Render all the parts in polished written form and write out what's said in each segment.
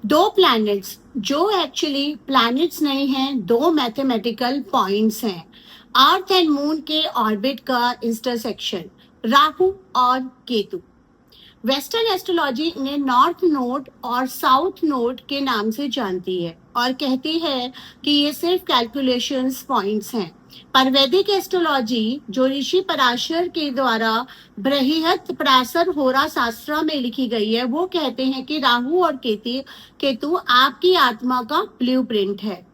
दो प्लैनेट्स जो actually planets नहीं हैं, दो मैथमेटिकल पॉइंट्स हैं। अर्थ एंड मून के ऑर्बिट का इंटरसेक्शन, राहु और केतु। वेस्टर्न एस्ट्रोलॉजी इन्हें नॉर्थ नोड और साउथ नोड के नाम से जानती है और कहती है कि ये सिर्फ कैलकुलेशंस पॉइंट्स हैं। पर वैदिक एस्ट्रोलॉजी जो ऋषि पराशर के द्वारा बृहत पराशर होरा शास्त्र में लिखी गई है, वो कहते हैं कि राहु और केतु आपकी आत्मा का ब्लूप्रिंट है।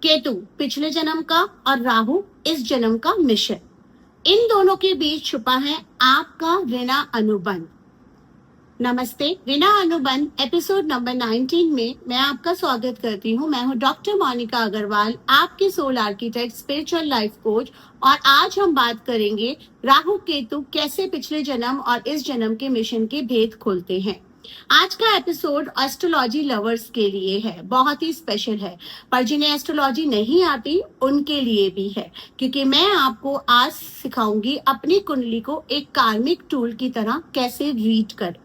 केतु पिछले जन्म का और राहु इस जन्म का मिशन। इन दोनों के बीच छुपा है आपका ऋणा अनुबंध। नमस्ते, ऋणा अनुबंध एपिसोड नंबर 19 में मैं आपका स्वागत करती हूँ। मैं हूँ डॉक्टर मोनिका अग्रवाल, आपकी soul architect, spiritual life coach. और आज हम बात करेंगे राहु केतु कैसे पिछले जन्म और इस जन्म के मिशन के भेद खोलते हैं। आज का एपिसोड एस्ट्रोलॉजी लवर्स के लिए है, बहुत ही स्पेशल है। पर जिन्हें एस्ट्रोलॉजी नहीं आती उनके लिए भी है, क्योंकि मैं आपको आज सिखाऊंगी अपनी कुंडली को एक कार्मिक टूल की तरह कैसे रीड करें।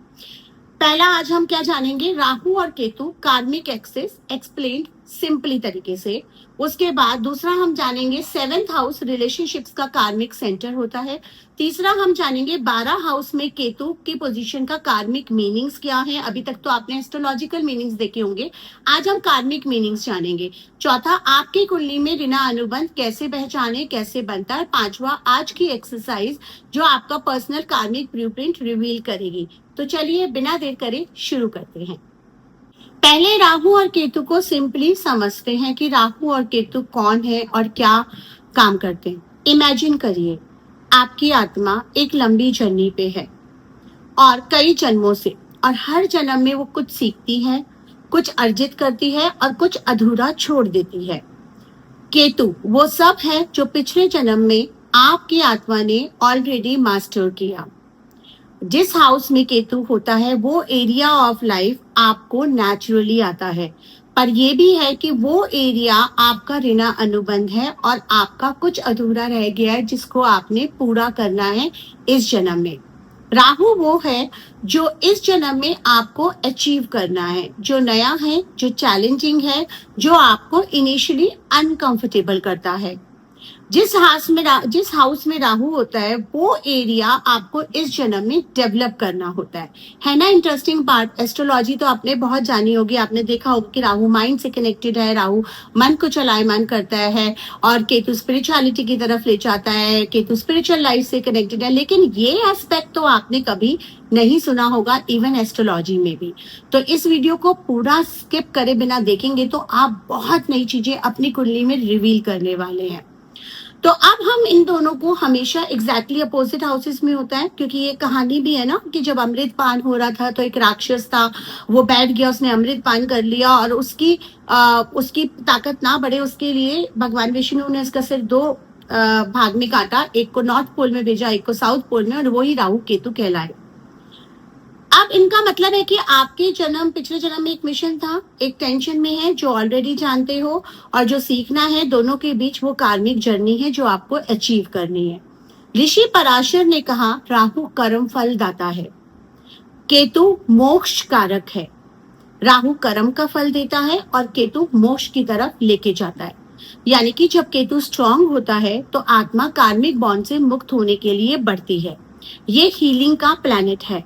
पहला आज हम क्या जानेंगे, राहु और केतु कार्मिक एक्सेस एक्सप्लेन्ड सिंपली तरीके से। उसके बाद दूसरा हम जानेंगे 7th हाउस रिलेशनशिप्स का कार्मिक सेंटर होता है। तीसरा हम जानेंगे 12 हाउस में केतु की पोजीशन का कार्मिक मीनिंग्स क्या है। अभी तक तो आपने एस्ट्रोलॉजिकल मीनिंग्स देखे होंगे, आज हम कार्मिक मीनिंग्स जानेंगे। चौथा, आपकी कुंडली में ऋणा अनुबंध कैसे पहचाने, कैसे बनता है। पांचवा, आज की एक्सरसाइज जो आपका पर्सनल कार्मिक ब्लूप्रिंट रिवील करेगी। तो चलिए बिना देर करे शुरू करते हैं। पहले राहु और केतु को सिंपली समझते हैं कि राहु और केतु कौन है और क्या काम करते हैं। इमेजिन करिए आपकी आत्मा एक लंबी जर्नी पे है और कई जन्मों से, और हर जन्म में वो कुछ सीखती है, कुछ अर्जित करती है और कुछ अधूरा छोड़ देती है। केतु वो सब है जो पिछले जन्म में आपकी आत्मा ने ऑलरेडी मास्टर किया। जिस हाउस में केतु होता है वो एरिया ऑफ लाइफ आपको नेचुरली आता है, पर ये भी है कि वो एरिया आपका ऋणा अनुबंध है और आपका कुछ अधूरा रह गया है जिसको आपने पूरा करना है इस जन्म में। राहु वो है जो इस जन्म में आपको अचीव करना है, जो नया है, जो चैलेंजिंग है, जो आपको इनिशियली अनकंफर्टेबल करता है। जिस हाउस में राहु होता है वो एरिया आपको इस जन्म में डेवलप करना होता है ना। इंटरेस्टिंग पार्ट, एस्ट्रोलॉजी तो आपने बहुत जानी होगी, आपने देखा होगा कि राहु माइंड से कनेक्टेड है, राहु मन को चलायमान करता है और केतु स्पिरिचुअलिटी की तरफ ले जाता है, केतु स्पिरिचुअल लाइफ से कनेक्टेड है। लेकिन ये एस्पेक्ट तो आपने कभी नहीं सुना होगा इवन एस्ट्रोलॉजी में भी। तो इस वीडियो को पूरा स्किप करे बिना देखेंगे तो आप बहुत नई चीजें अपनी कुंडली में रिवील करने वाले हैं। तो अब हम इन दोनों को हमेशा एग्जैक्टली अपोजिट हाउसेस में होता है, क्योंकि ये कहानी भी है ना कि जब अमृत पान हो रहा था तो एक राक्षस था, वो बैठ गया, उसने अमृत पान कर लिया और उसकी ताकत ना बढ़े उसके लिए भगवान विष्णु ने उसका सिर दो भाग में काटा, एक को नॉर्थ पोल में भेजा, एक को साउथ पोल में, और वही राहु केतु कहलाए। अब इनका मतलब है कि आपके पिछले जन्म में एक मिशन था, एक टेंशन में है जो ऑलरेडी जानते हो, और जो सीखना है, दोनों के बीच वो कार्मिक जर्नी है जो आपको अचीव करनी है। ऋषि पराशर ने कहा राहु कर्म फल दाता है, केतु मोक्ष कारक है। राहु कर्म का फल देता है और केतु मोक्ष की तरफ लेके जाता है। यानी कि जब केतु स्ट्रांग होता है तो आत्मा कार्मिक बॉन्ड से मुक्त होने के लिए बढ़ती है। ये हीलिंग का प्लैनेट है।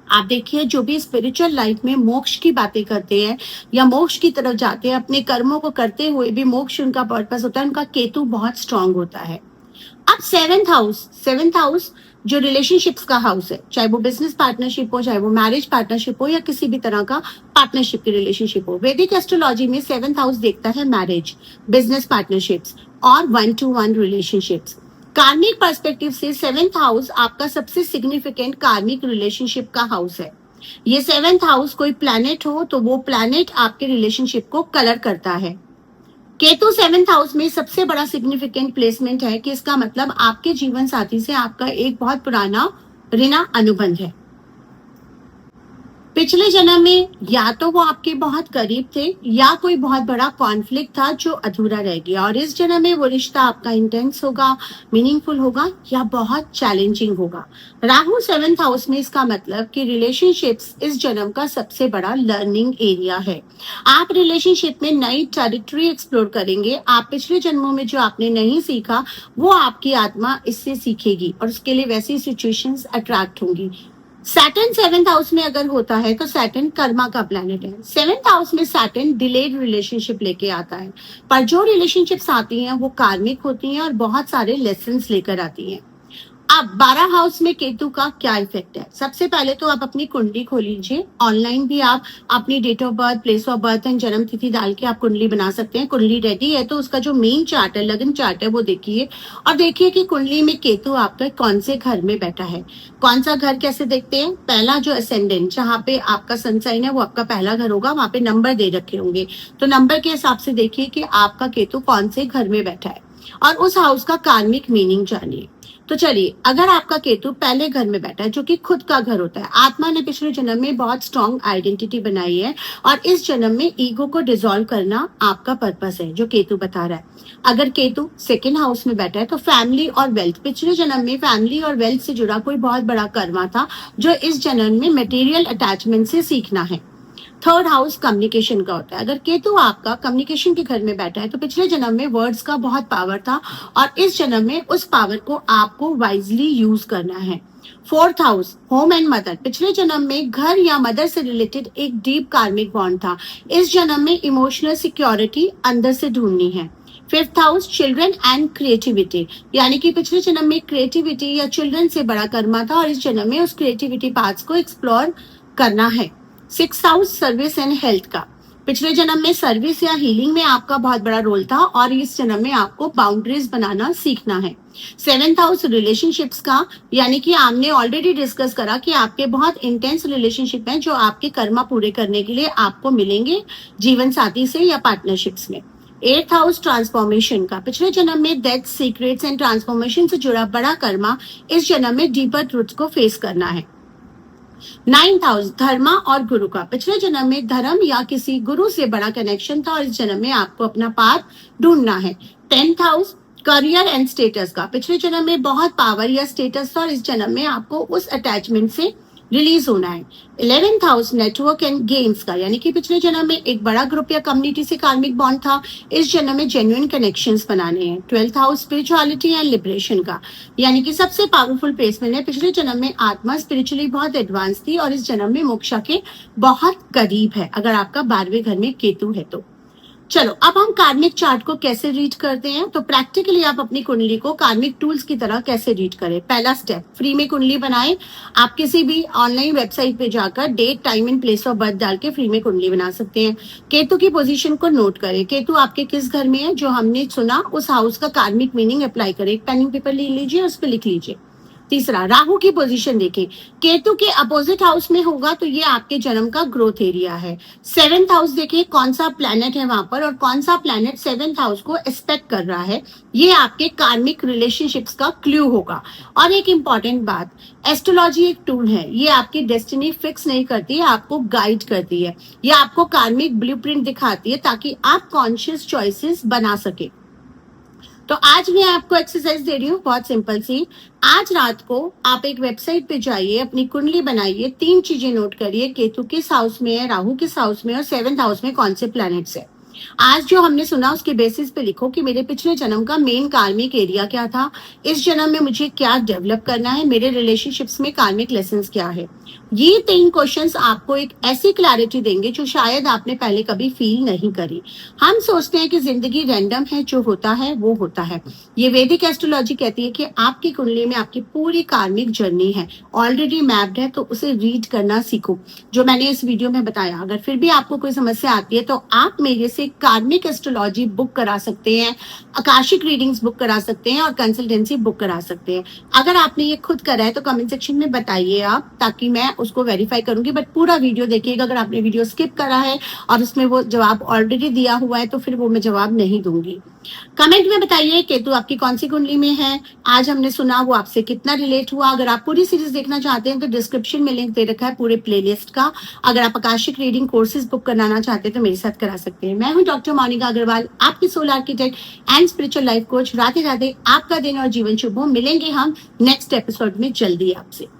आप देखिए, जो भी स्पिरिचुअल लाइफ में मोक्ष की बातें करते हैं या मोक्ष की तरफ जाते हैं, अपने कर्मों को करते हुए भी मोक्ष उनका पर्पस होता है, उनका केतु बहुत स्ट्रांग होता है। अब 7th हाउस जो रिलेशनशिप्स का हाउस है, चाहे वो बिजनेस पार्टनरशिप हो, चाहे वो मैरिज पार्टनरशिप हो या किसी भी तरह का पार्टनरशिप की रिलेशनशिप हो। वैदिक एस्ट्रोलॉजी में 7th हाउस देखता है मैरिज, बिजनेस पार्टनरशिप्स और 1-to-1 रिलेशनशिप्स। कार्मिक पर्सपेक्टिव से 7th हाउस आपका सबसे सिग्निफिकेंट कार्मिक रिलेशनशिप का हाउस है। ये 7th हाउस कोई प्लैनेट हो तो वो प्लैनेट आपके रिलेशनशिप को कलर करता है। केतु 7th हाउस में सबसे बड़ा सिग्निफिकेंट प्लेसमेंट है कि इसका मतलब आपके जीवन साथी से आपका एक बहुत पुराना ऋणा अनुबंध है। पिछले जन्म में या तो वो आपके बहुत करीब थे या कोई बहुत बड़ा कॉन्फ्लिक्ट था जो अधूरा रह गया, और इस जन्म में वो रिश्ता आपका इंटेंस होगा, मीनिंगफुल होगा या बहुत चैलेंजिंग होगा। राहु 7th हाउस में, इसका मतलब कि रिलेशनशिप्स इस जन्म का सबसे बड़ा लर्निंग एरिया है। आप रिलेशनशिप में नई टेरिटरी एक्सप्लोर करेंगे। आप पिछले जन्मों में जो आपने नहीं सीखा वो आपकी आत्मा इससे सीखेगी और उसके लिए वैसी सिचुएशंस अट्रैक्ट होंगी। सैटर्न 7th हाउस में अगर होता है तो सैटर्न कर्मा का प्लैनेट है। 7th हाउस में सैटर्न डिलेड रिलेशनशिप लेके आता है, पर जो रिलेशनशिप्स आती हैं वो कार्मिक होती हैं और बहुत सारे लेसन्स लेकर आती हैं। अब 12 हाउस में केतु का क्या इफेक्ट है? सबसे पहले तो आप अपनी कुंडली खोल लीजिए। ऑनलाइन भी आप अपनी date of birth, place of birth and जन्म तिथि डाल के आप कुंडली बना सकते हैं। कुंडली रेडी है तो उसका जो मेन चार्ट है, लग्न चार्ट है, वो देखिए और देखिए कि कुंडली में केतु आपका कौन से घर में बैठा है। कौन सा घर कैसे देखते हैं? पहला जो असेंडेंट, जहाँ पे आपका सन साइन है, वो आपका पहला घर होगा, वहां पे नंबर दे रखे होंगे, तो नंबर के हिसाब से देखिए कि आपका केतु कौन से घर में बैठा है और उस हाउस का कार्मिक मीनिंग जानिए। तो चलिए, अगर आपका केतु पहले घर में बैठा है जो कि खुद का घर होता है, आत्मा ने पिछले जन्म में बहुत स्ट्रॉन्ग आइडेंटिटी बनाई है और इस जन्म में ईगो को डिसॉल्व करना आपका पर्पस है, जो केतु बता रहा है। अगर केतु सेकंड हाउस में बैठा है तो फैमिली और वेल्थ, पिछले जन्म में फैमिली और वेल्थ से जुड़ा कोई बहुत बड़ा कर्मा था जो इस जन्म में मटेरियल अटैचमेंट से सीखना है। थर्ड हाउस कम्युनिकेशन का होता है। अगर केतु आपका कम्युनिकेशन के घर में बैठा है तो पिछले जन्म में वर्ड्स का बहुत पावर था और इस जन्म में उस पावर को आपको वाइजली यूज करना है। Fourth house home and mother, पिछले जन्म में घर या मदर से रिलेटेड एक डीप कार्मिक बॉन्ड था, इस जन्म में इमोशनल सिक्योरिटी अंदर से ढूंढनी है। Fifth house children and creativity, यानी कि पिछले जन्म में क्रिएटिविटी या चिल्ड्रन से बड़ा कर्मा था और इस जन्म में उस क्रिएटिविटी पार्ट्स को एक्सप्लोर करना है। Six house service and health का, पिछले जन्म में सर्विस या हीलिंग में आपका बहुत बड़ा रोल था और इस जन्म में आपको बाउंड्रीज बनाना सीखना है। सेवेंथ हाउस रिलेशनशिप्स का, यानी कि हमने ऑलरेडी डिस्कस करा कि आपके बहुत इंटेंस रिलेशनशिप हैं जो आपके कर्मा पूरे करने के लिए आपको मिलेंगे जीवन साथी से या पार्टनरशिप्स में। एट्थ हाउस ट्रांसफॉर्मेशन का, पिछले जन्म में डेथ, सीक्रेट्स एंड ट्रांसफॉर्मेशन से जुड़ा बड़ा कर्मा, इस जन्म में डीपर ट्रुथ को फेस करना है। नाइन्थ हाउस धर्मा और गुरु का, पिछले जन्म में धर्म या किसी गुरु से बड़ा कनेक्शन था और इस जन्म में आपको अपना पाथ ढूंढना है। Tenth house career and status का, पिछले जन्म में बहुत पावर या स्टेटस था और इस जन्म में आपको उस अटैचमेंट से रिलीज होना है। 11th house network and games का, यानी कि पिछले जन्म में एक बड़ा ग्रुप या कम्युनिटी से कार्मिक बॉन्ड था, इस जन्म में जेन्युइन कनेक्शंस बनाने हैं। 12th house spirituality and liberation का, यानी कि सबसे पावरफुल प्लेसमेंट है, पिछले जन्म में आत्मा स्पिरिचुअली बहुत एडवांस थी और इस जन्म में मोक्ष के बहुत करीब है अगर आपका 12वें घर में केतु है तो। चलो, अब हम कार्मिक चार्ट को कैसे रीड करते हैं, तो प्रैक्टिकली आप अपनी कुंडली को कार्मिक टूल्स की तरह कैसे रीड करें। पहला स्टेप, फ्री में कुंडली बनाएं। आप किसी भी ऑनलाइन वेबसाइट पे जाकर date, time and place of birth डाल के फ्री में कुंडली बना सकते हैं। केतु की पोजीशन को नोट करें। केतु आपके किस घर में है जो हमने सुना, उस हाउस का कार्मिक मीनिंग अप्लाई करें। एक पेन पेपर ले लीजिए, उस पर लिख लीजिए। तीसरा, राहु की पोजीशन देखें। केतु के अपोजिट हाउस में होगा तो ये आपके जन्म का ग्रोथ एरिया है। 7th हाउस देखिए कौन सा प्लैनेट है वहां पर और कौन सा प्लैनेट 7th हाउस को एस्पेक्ट कर रहा है, ये आपके कार्मिक रिलेशनशिप्स का क्लू होगा। और एक इंपॉर्टेंट बात, एस्ट्रोलॉजी एक टूल है, ये आपकी डेस्टिनी फिक्स नहीं करती है, आपको गाइड करती है, ये आपको कार्मिक ब्लूप्रिंट दिखाती है ताकि आप कॉन्शियस चॉइसेस बना सके। तो आज मैं आपको एक्सरसाइज दे रही हूँ, बहुत सिंपल सी। आज रात को आप एक वेबसाइट पे जाइए, अपनी कुंडली बनाइए, 3 चीजें नोट करिए, केतु किस हाउस में है, राहु किस हाउस में और 7th हाउस में कौन से प्लैनेट्स है। आज जो हमने सुना उसके बेसिस पे लिखो कि मेरे पिछले जन्म का मेन कार्मिक एरिया क्या था, इस जन्म में मुझे क्या डेवलप करना है, मेरे रिलेशनशिप्स में कार्मिक लेसन्स क्या है। ये 3 क्वेश्चंस आपको एक ऐसी क्लैरिटी देंगे जो शायद आपने पहले कभी फील नहीं करी। हम सोचते हैं कि जिंदगी रैंडम है, जो होता है वो होता है। ये वैदिक एस्ट्रोलॉजी कहती है कि आपकी कुंडली में आपकी पूरी कार्मिक जर्नी है, ऑलरेडी मैप्ड है, तो उसे रीड करना सीखो, जो मैंने इस वीडियो में बताया। अगर फिर भी आपको कोई समस्या आती है तो आप मेरे से कार्मिक एस्ट्रोलॉजी बुक करा सकते हैं, आकाशिक रीडिंग्स बुक करा सकते हैं और कंसल्टेंसी बुक करा सकते हैं। अगर आपने ये खुद करा है तो कमेंट सेक्शन में बताइए आप, ताकि मैं उसको वेरीफाई करूंगी। बट पूरा वीडियो देखिएगा, अगर आपने वीडियो स्किप करा है और उसमें वो जवाब ऑलरेडी दिया हुआ है तो फिर वो मैं जवाब नहीं दूंगी। कमेंट में बताइए केतु आपकी कौन सी कुंडली में है, आज हमने सुना वो आपसे कितना रिलेट हुआ। अगर आप पूरी सीरीज देखना चाहते हैं तो डिस्क्रिप्शन में लिंक दे रखा है पूरे प्लेलिस्ट का। अगर आप आकाशिक रीडिंग कोर्सेज बुक कराना चाहते हैं तो मेरे साथ करा सकते हैं। मैं हूं डॉक्टर मोनिका अग्रवाल, आपकी soul architect and spiritual life coach. Radhe Radhe, आपका दिन और जीवन शुभ हो। मिलेंगे हम नेक्स्ट एपिसोड में जल्दी आपसे।